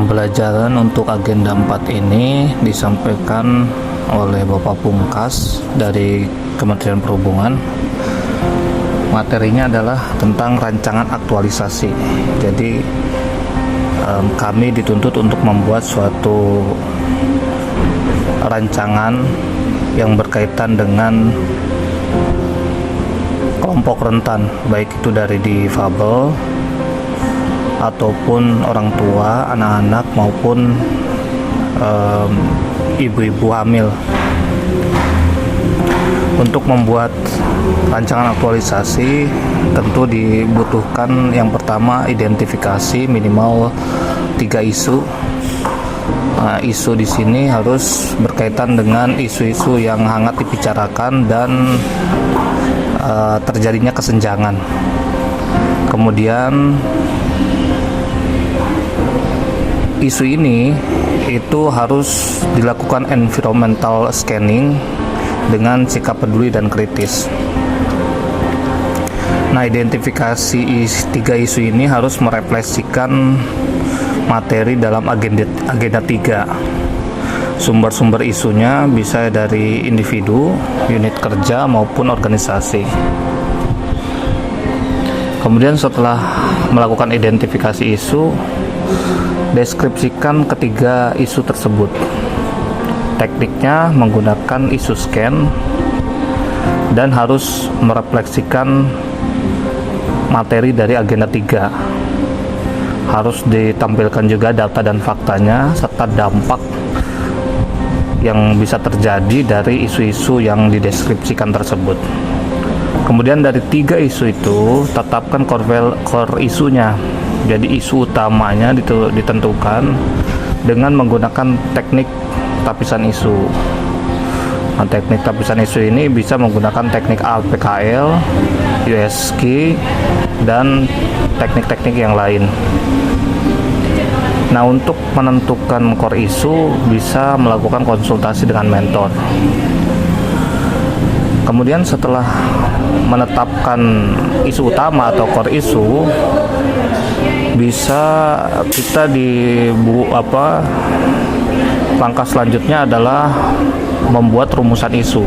Pembelajaran untuk agenda 4 ini disampaikan oleh Bapak Pungkas dari Kementerian Perhubungan. Materinya adalah tentang rancangan aktualisasi. Jadi kami dituntut untuk membuat suatu rancangan yang berkaitan dengan kelompok rentan, baik itu dari difabel ataupun orang tua, anak-anak maupun ibu-ibu hamil. Untuk membuat rancangan aktualisasi tentu dibutuhkan yang pertama identifikasi minimal 3 isu. Isu di sini harus berkaitan dengan isu-isu yang hangat dibicarakan dan terjadinya kesenjangan. Kemudian isu ini itu harus dilakukan environmental scanning dengan sikap peduli dan kritis. Nah, identifikasi 3 isu ini harus merefleksikan materi dalam agenda 3. Sumber-sumber isunya bisa dari individu, unit kerja maupun organisasi. Kemudian setelah melakukan identifikasi isu, deskripsikan ketiga isu tersebut. Tekniknya menggunakan isu scan dan harus merefleksikan materi dari agenda 3. Harus ditampilkan juga data dan faktanya serta dampak yang bisa terjadi dari isu-isu yang dideskripsikan tersebut. Kemudian dari 3 isu itu tetapkan core isunya. Jadi isu utamanya ditentukan dengan menggunakan teknik tapisan isu. Nah, teknik tapisan isu ini bisa menggunakan teknik APKL, USK, dan teknik-teknik yang lain. Nah, untuk menentukan core isu bisa melakukan konsultasi dengan mentor. Kemudian setelah menetapkan isu utama atau core isu, bisa kita langkah selanjutnya adalah membuat rumusan isu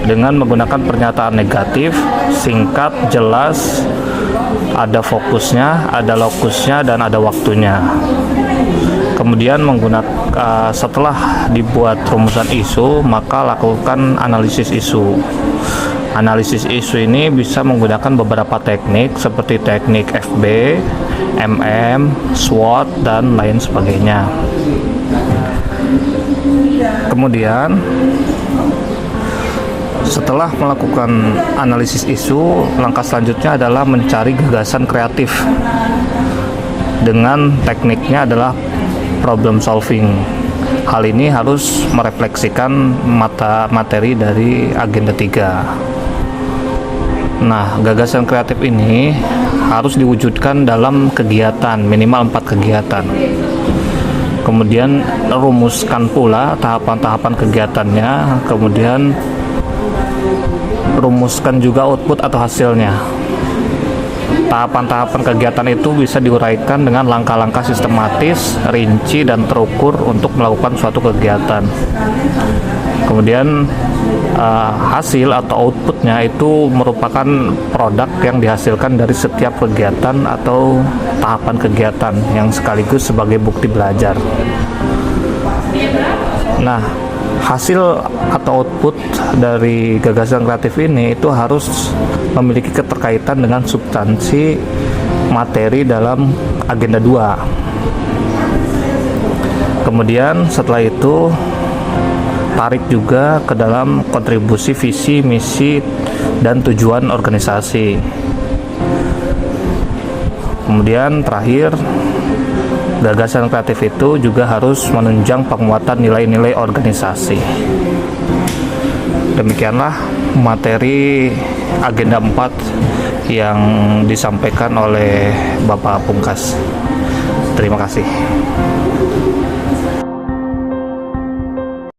dengan menggunakan pernyataan negatif, singkat, jelas, ada fokusnya, ada lokusnya, dan ada waktunya. Kemudian setelah dibuat rumusan isu, maka lakukan analisis isu. Analisis isu ini bisa menggunakan beberapa teknik seperti teknik FB, MM, SWOT, dan lain sebagainya. Kemudian setelah melakukan analisis isu, langkah selanjutnya adalah mencari gagasan kreatif. Dengan tekniknya adalah problem solving. Hal ini harus merefleksikan materi dari agenda 3. Nah, gagasan kreatif ini harus diwujudkan dalam kegiatan, minimal 4 kegiatan. Kemudian rumuskan pula tahapan-tahapan kegiatannya, kemudian rumuskan juga output atau hasilnya. Tahapan-tahapan kegiatan itu bisa diuraikan dengan langkah-langkah sistematis, rinci, dan terukur untuk melakukan suatu kegiatan. Kemudian hasil atau outputnya itu merupakan produk yang dihasilkan dari setiap kegiatan atau tahapan kegiatan yang sekaligus sebagai bukti belajar. Nah, hasil atau output dari gagasan kreatif ini itu harus memiliki keterkaitan dengan substansi materi dalam agenda 2. Kemudian setelah itu tarik juga ke dalam kontribusi visi, misi, dan tujuan organisasi. Kemudian terakhir, gagasan kreatif itu juga harus menunjang penguatan nilai-nilai organisasi. Demikianlah materi agenda 4 yang disampaikan oleh Bapak Pungkas. Terima kasih.